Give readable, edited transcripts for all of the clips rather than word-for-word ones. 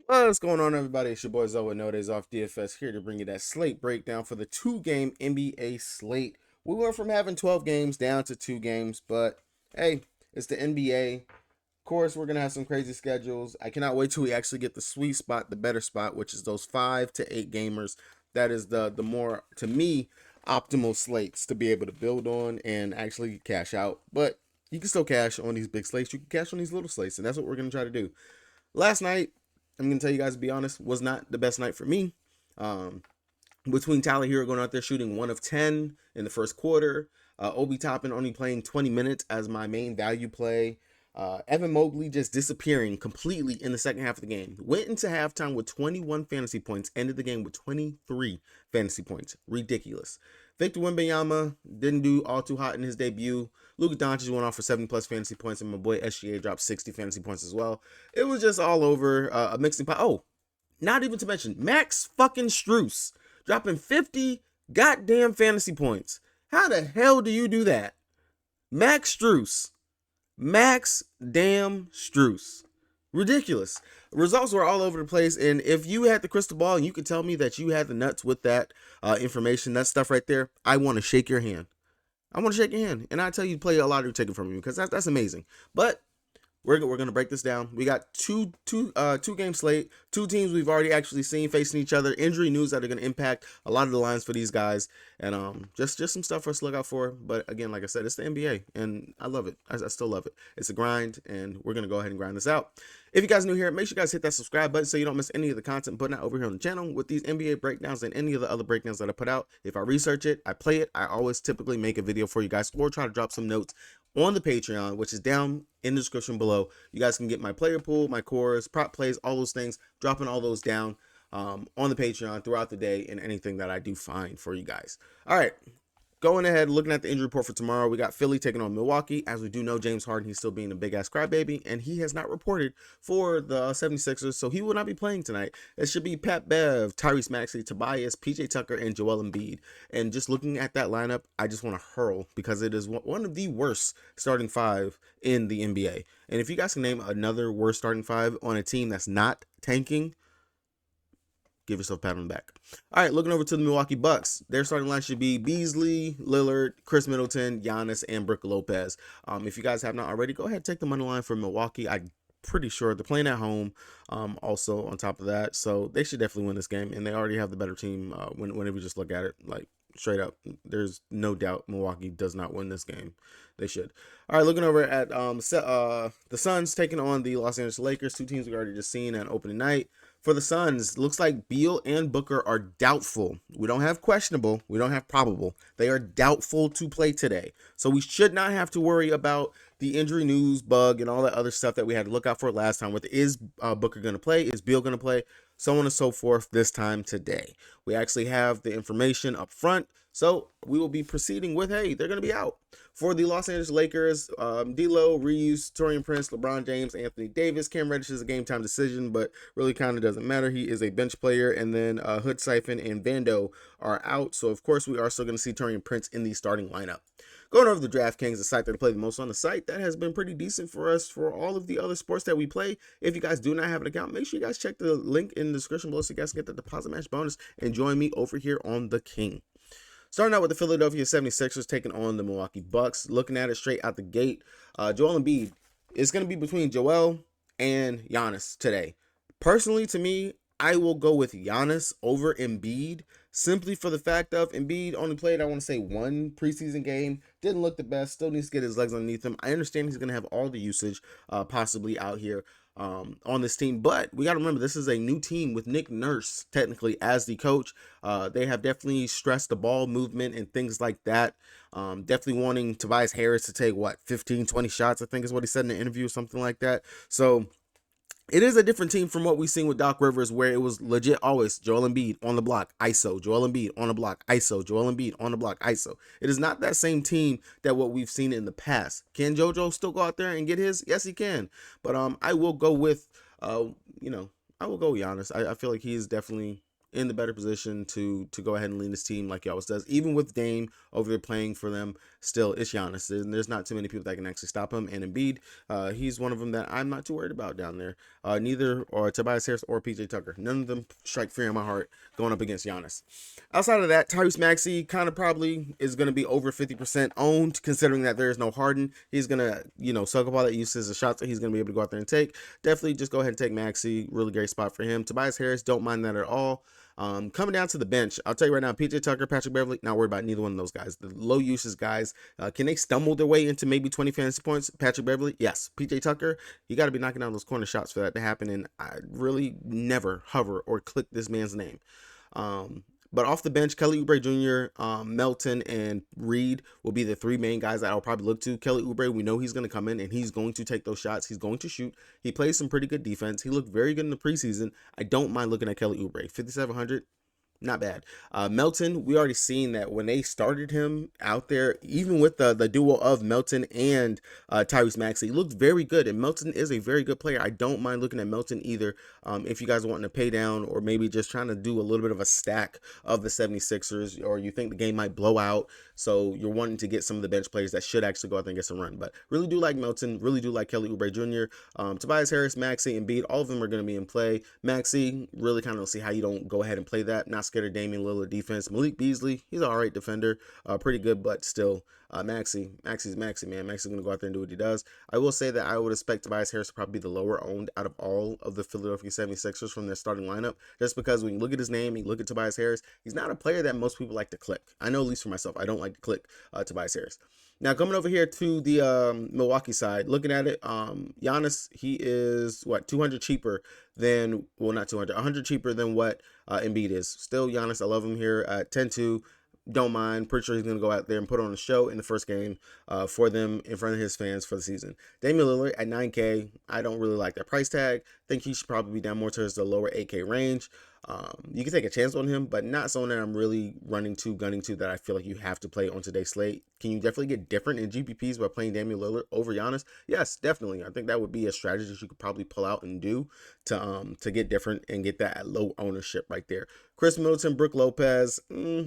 What's going on, everybody? It's your boy Zoe with No Days Off DFS here to bring you that slate breakdown for the two-game NBA slate. We went from having 12 games down to 2 games, but hey, it's the NBA. Of course, we're gonna have some crazy schedules. I cannot wait till we actually get the sweet spot, the better spot, which is those 5 to 8 gamers. That is the more, to me, optimal slates to be able to build on and actually cash out. But you can still cash on these big slates. You can cash on these little slates, and that's what we're gonna try to do. Last night, I'm gonna tell you guys to be honest, was not the best night for me. Um, Between Tyler Hero going out there shooting 1 of 10 in the first quarter, Obi Toppin only playing 20 minutes as my main value play, Evan Mobley just disappearing completely in the second half of the game. Went into halftime with 21 fantasy points, ended the game with 23 fantasy points. Ridiculous. Victor Wembanyama didn't do all too hot in his debut. Luka Doncic went off for 7 plus fantasy points, and my boy SGA dropped 60 fantasy points as well. It was just all over a mixing pot. Oh, not even to mention Max fucking Struess dropping 50 goddamn fantasy points. How the hell do you do that? Max Struess. Max damn Struess. Ridiculous. Results were all over the place, and if you had the crystal ball and you could tell me that you had the nuts with that information, that stuff right there, I want to shake your hand. I want to shake your hand, and I tell you to play a lottery ticket from you because that's amazing. But we're gonna break this down. We got two game slate, two teams we've already actually seen facing each other. Injury news that are gonna impact a lot of the lines for these guys, and just some stuff for us to look out for. But again, like I said, it's the NBA, and I love it. I still love it. It's a grind, and we're gonna go ahead and grind this out. If you guys are new here, make sure you guys hit that subscribe button so you don't miss any of the content putting out over here on the channel with these NBA breakdowns and any of the other breakdowns that I put out. If I research it, I play it, I always typically make a video for you guys or try to drop some notes on the Patreon, which is down in the description below. You guys can get my player pool, my cores, prop plays, all those things, dropping all those down on the Patreon throughout the day and anything that I do find for you guys. All right. Going ahead, looking at the injury report for tomorrow, we got Philly taking on Milwaukee. As we do know, James Harden, he's still being a big-ass crybaby, and he has not reported for the 76ers, so he will not be playing tonight. It should be Pat Bev, Tyrese Maxey, Tobias, PJ Tucker, and Joel Embiid. And just looking at that lineup, I just want to hurl because it is one of the worst starting five in the NBA. And if you guys can name another worst starting five on a team that's not tanking, give yourself a pat on the back. All right, looking over to the Milwaukee Bucks. Their starting line should be Beasley, Lillard, Chris Middleton, Giannis, and Brook Lopez. If you guys have not already, go ahead and take the money line for Milwaukee. I'm pretty sure they're playing at home. Also on top of that, so they should definitely win this game, and they already have the better team. Whenever you just look at it, like straight up, there's no doubt Milwaukee does not win this game. They should. All right, looking over at the Suns taking on the Los Angeles Lakers. Two teams we've already just seen at opening night. For the Suns, looks like Beal and Booker are doubtful. We don't have questionable. We don't have probable. They are doubtful to play today. So we should not have to worry about the injury news bug and all that other stuff that we had to look out for last time with is Booker going to play? Is Beal going to play? So on and so forth this time today. We actually have the information up front. So we will be proceeding with, hey, they're going to be out. For the Los Angeles Lakers, D'Lo, Reeves, Taurean Prince, LeBron James, Anthony Davis. Cam Reddish is a game-time decision, but really kind of doesn't matter. He is a bench player. And then Hood Siphon and Vando are out. So, of course, we are still going to see Taurean Prince in the starting lineup. Going over the DraftKings, the site that I play the most on the site, that has been pretty decent for us for all of the other sports that we play. If you guys do not have an account, make sure you guys check the link in the description below so you guys can get the deposit match bonus and join me over here on the King. Starting out with the Philadelphia 76ers taking on the Milwaukee Bucks. Looking at it straight out the gate, Joel Embiid is going to be between Joel and Giannis today. Personally, to me, I will go with Giannis over Embiid simply for the fact of Embiid only played, I want to say, one preseason game. Didn't look the best. Still needs to get his legs underneath him. I understand he's going to have all the usage possibly out here on this team, but we got to remember this is a new team with Nick Nurse technically as the coach. They have definitely stressed the ball movement and things like that. Definitely wanting Tobias Harris to take 15, 20 shots, I think is what he said in the interview, something like that. So it is a different team from what we've seen with Doc Rivers, where it was legit always Joel Embiid on the block, ISO, Joel Embiid on the block, ISO, Joel Embiid on the block, ISO. It is not that same team that what we've seen in the past. Can JoJo still go out there and get his? Yes, he can. But I will go with, I will go Giannis. I feel like he is definitely in the better position to go ahead and lead his team like he always does. Even with Dame over there playing for them, still it's Giannis. And there's not too many people that can actually stop him. And Embiid, he's one of them that I'm not too worried about down there. Neither or Tobias Harris or PJ Tucker. None of them strike fear in my heart going up against Giannis. Outside of that, Tyrese Maxey kind of probably is going to be over 50% owned, considering that there is no Harden. He's going to, soak up all that uses of shots that he's going to be able to go out there and take. Definitely just go ahead and take Maxey. Really great spot for him. Tobias Harris, don't mind that at all. Coming down to the bench, I'll tell you right now, PJ Tucker, Patrick Beverley, not worried about neither one of those guys. The low usage guys, can they stumble their way into maybe 20 fantasy points? Patrick Beverley, yes. PJ Tucker, you got to be knocking down those corner shots for that to happen, and I really never hover or click this man's name. But off the bench, Kelly Oubre Jr., Melton, and Reed will be the three main guys that I'll probably look to. Kelly Oubre, we know he's going to come in and he's going to take those shots. He's going to shoot. He plays some pretty good defense. He looked very good in the preseason. I don't mind looking at Kelly Oubre. 5,700. Not bad. Melton, we already seen that when they started him out there, even with the duo of Melton and Tyrese Maxey, looked very good. And Melton is a very good player. I don't mind looking at Melton either. If you guys are wanting to pay down or maybe just trying to do a little bit of a stack of the 76ers, or you think the game might blow out, so you're wanting to get some of the bench players that should actually go out there and get some run. But really do like Melton, really do like Kelly Oubre Jr., Tobias Harris, Maxey, and Embiid. All of them are going to be in play. Maxey, really kind of see how you don't go ahead and play that. Not scared of Damian Lillard defense. Malik Beasley, he's an all right defender, pretty good, but still, Maxey's Maxey, man. Maxey's going to go out there and do what he does. I will say that I would expect Tobias Harris to probably be the lower owned out of all of the Philadelphia 76ers from their starting lineup, just because when you look at his name, you look at Tobias Harris, he's not a player that most people like to click. I know, at least for myself, I don't like to click Tobias Harris. Now, coming over here to the Milwaukee side, looking at it, Giannis, he is, 200 cheaper than, well, not 200, 100 cheaper than what Embiid is. Still, Giannis, I love him here at 10-2. Don't mind. Pretty sure he's going to go out there and put on a show in the first game for them in front of his fans for the season. Damian Lillard at 9K. I don't really like that price tag. Think he should probably be down more towards the lower 8K range. You can take a chance on him, but not someone that I'm really gunning to that I feel like you have to play on today's slate. Can you definitely get different in GPPs by playing Damian Lillard over Giannis? Yes, definitely. I think that would be a strategy that you could probably pull out and do to get different and get that at low ownership right there. Chris Middleton, Brook Lopez.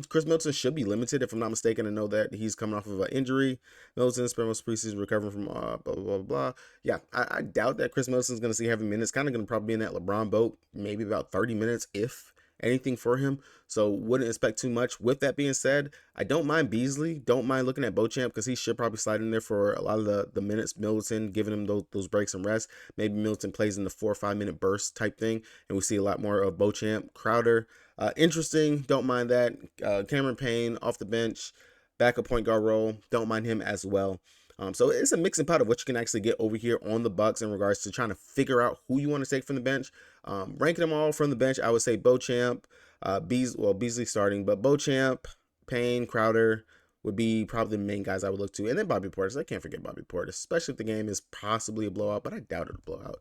Chris Middleton should be limited if I'm not mistaken. I know that he's coming off of an injury. Middleton spent most preseason recovering from blah, blah, blah, blah. Yeah, I doubt that Chris Middleton's going to see heavy minutes. Kind of going to probably be in that LeBron boat, maybe about 30 minutes if anything for him. So wouldn't expect too much. With that being said, I don't mind Beasley. Don't mind looking at Beauchamp because he should probably slide in there for a lot of the minutes. Middleton, giving him those breaks and rest. Maybe Middleton plays in the 4 or 5 minute burst type thing, and we see a lot more of Beauchamp. Crowder, interesting. Don't mind that. Cameron Payne off the bench, backup point guard role. Don't mind him as well. So it's a mixing pot of what you can actually get over here on the Bucks in regards to trying to figure out who you want to take from the bench. Ranking them all from the bench, I would say Beauchamp, Beasley starting, but Beauchamp, Payne, Crowder would be probably the main guys I would look to. And then Bobby Portis. I can't forget Bobby Portis, especially if the game is possibly a blowout, but I doubt it'll blow out.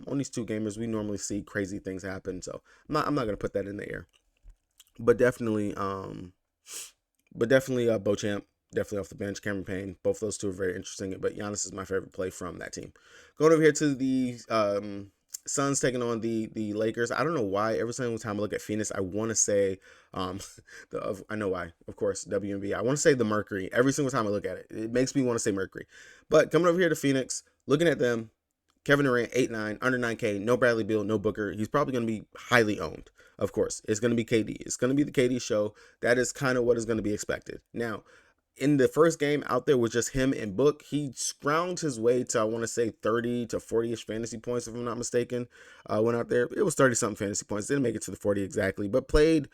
On these two gamers, we normally see crazy things happen, so I'm not going to put that in the air. But definitely Beauchamp. Definitely off the bench. Cameron Payne. Both those two are very interesting. But Giannis is my favorite play from that team. Going over here to the Suns taking on the Lakers. I don't know why. Every single time I look at Phoenix, I want to say, I know why. Of course, WNBA. I want to say the Mercury. Every single time I look at it, it makes me want to say Mercury. But coming over here to Phoenix, looking at them, Kevin Durant, 8-9, under 9K, no Bradley Beal, no Booker. He's probably going to be highly owned. Of course, it's going to be KD. It's going to be the KD show. That is kind of what is going to be expected. Now, in the first game out there with just him and Book, he scrounged his way to, I want to say, 30 to 40-ish fantasy points, if I'm not mistaken. Went out there. It was 30-something fantasy points. Didn't make it to the 40 exactly, but played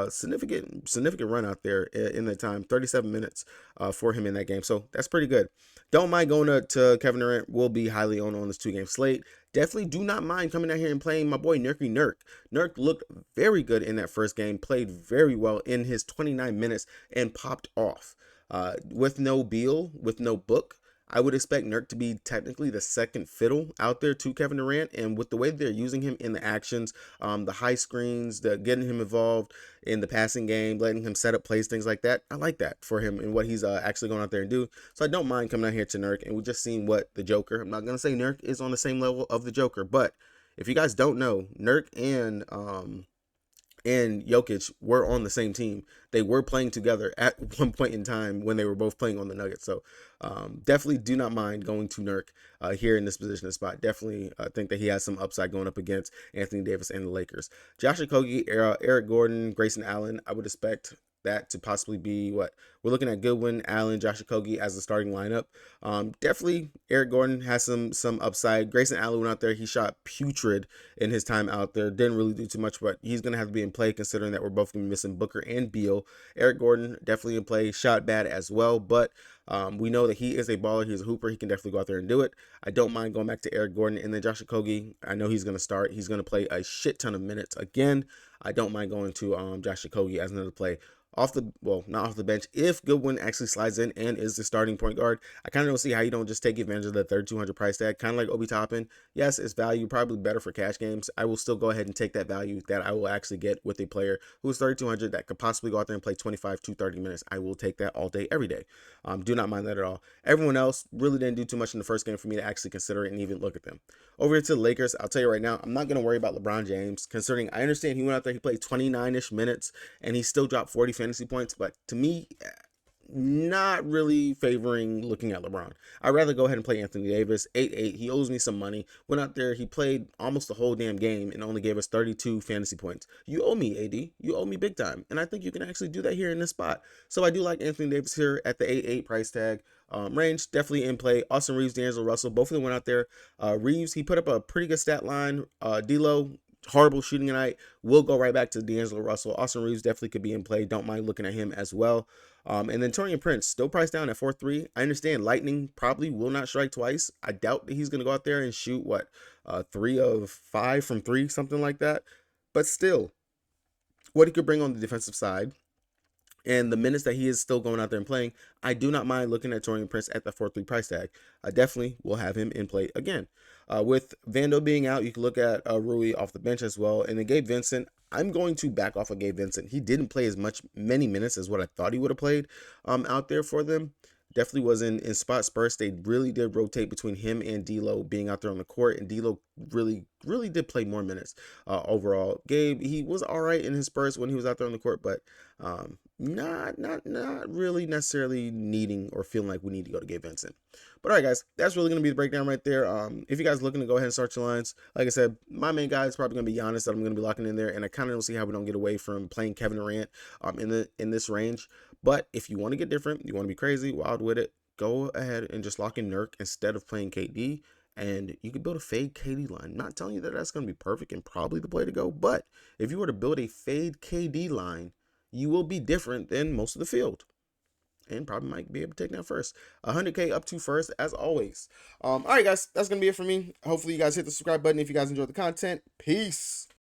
significant run out there in that time. 37 minutes for him in that game. So that's pretty good. Don't mind going to Kevin Durant. Will be highly owned on this 2-game slate. Definitely do not mind coming out here and playing my boy Nurk. Nurk looked very good in that first game. Played very well in his 29 minutes and popped off. With no Beal, with no Book, I would expect Nurk to be technically the second fiddle out there to Kevin Durant. And with the way they're using him in the actions, the high screens, getting him involved in the passing game, letting him set up plays, things like that, I like that for him and what he's actually going out there and do. So I don't mind coming out here to Nurk. And we just seen what the Joker, I'm not going to say Nurk is on the same level of the Joker, but if you guys don't know, Nurk and and Jokic were on the same team. They were playing together at one point in time when they were both playing on the Nuggets. So definitely do not mind going to Nurk here in this position of spot. Definitely think that he has some upside going up against Anthony Davis and the Lakers. Josh Okogie, Eric Gordon, Grayson Allen, I would expect that to possibly be what we're looking at. Goodwin, Allen, Josh Okogie as the starting lineup. Definitely Eric Gordon has some upside. Grayson Allen went out there. He shot putrid in his time out there. Didn't really do too much, but he's going to have to be in play considering that we're both going to be missing Booker and Beal. Eric Gordon definitely in play. Shot bad as well, but we know that he is a baller. He's a hooper. He can definitely go out there and do it. I don't mind going back to Eric Gordon. And then Josh Okogie, I know he's going to start. He's going to play a shit ton of minutes. Again, I don't mind going to Josh Okogie as another play. Not off the bench. If Goodwin actually slides in and is the starting point guard, I kind of don't see how you don't just take advantage of the 3,200 price tag. Kind of like Obi Toppin. Yes, it's value, probably better for cash games. I will still go ahead and take that value that I will actually get with a player who is 3,200 that could possibly go out there and play 25 to 30 minutes. I will take that all day, every day. Do not mind that at all. Everyone else really didn't do too much in the first game for me to actually consider it and even look at them. Over here to the Lakers, I'll tell you right now, I'm not going to worry about LeBron James, considering I understand he went out there, he played 29-ish minutes, and he still dropped 40 fantasy points, but to me, not really favoring looking at LeBron. I'd rather go ahead and play Anthony Davis, 8-8. He owes me some money. Went out there, he played almost the whole damn game and only gave us 32 fantasy points. You owe me, AD. You owe me big time. And I think you can actually do that here in this spot. So I do like Anthony Davis here at the 8-8 price tag. Range, definitely in play. Austin Reeves, D'Angelo Russell, both of them went out there. Reeves, he put up a pretty good stat line. D'Lo, horrible shooting tonight. We'll go right back to D'Angelo Russell. Austin Reeves definitely could be in play. Don't mind looking at him as well. And then Taurean Prince, still priced down at 4-3. I understand Lightning probably will not strike twice. I doubt that he's going to go out there and shoot, 3 of 5 from 3, something like that. But still, what he could bring on the defensive side, and the minutes that he is still going out there and playing, I do not mind looking at Taurean Prince at the 4-3 price tag. I definitely will have him in play again. With Vando being out, you can look at Rui off the bench as well. And then Gabe Vincent, I'm going to back off of Gabe Vincent. He didn't play as many minutes as what I thought he would have played out there for them. Definitely was in spot Spurs. They really did rotate between him and D'Lo being out there on the court, and D'Lo really did play more minutes overall. Gabe, he was all right in his Spurs when he was out there on the court, but not really necessarily needing or feeling like we need to go to Gabe Vincent. But all right, guys, that's really going to be the breakdown right there. If you guys are looking to go ahead and start your lines, like I said, my main guy is probably going to be Giannis that I'm going to be locking in there, and I kind of don't see how we don't get away from playing Kevin Durant in this range. But if you want to get different, you want to be crazy, wild with it, go ahead and just lock in Nurk instead of playing KD, and you could build a fade KD line. I'm not telling you that that's going to be perfect and probably the play to go, but if you were to build a fade KD line, you will be different than most of the field. And probably might be able to take down first. 100K up to first, as always. All right, guys, that's going to be it for me. Hopefully, you guys hit the subscribe button if you guys enjoyed the content. Peace.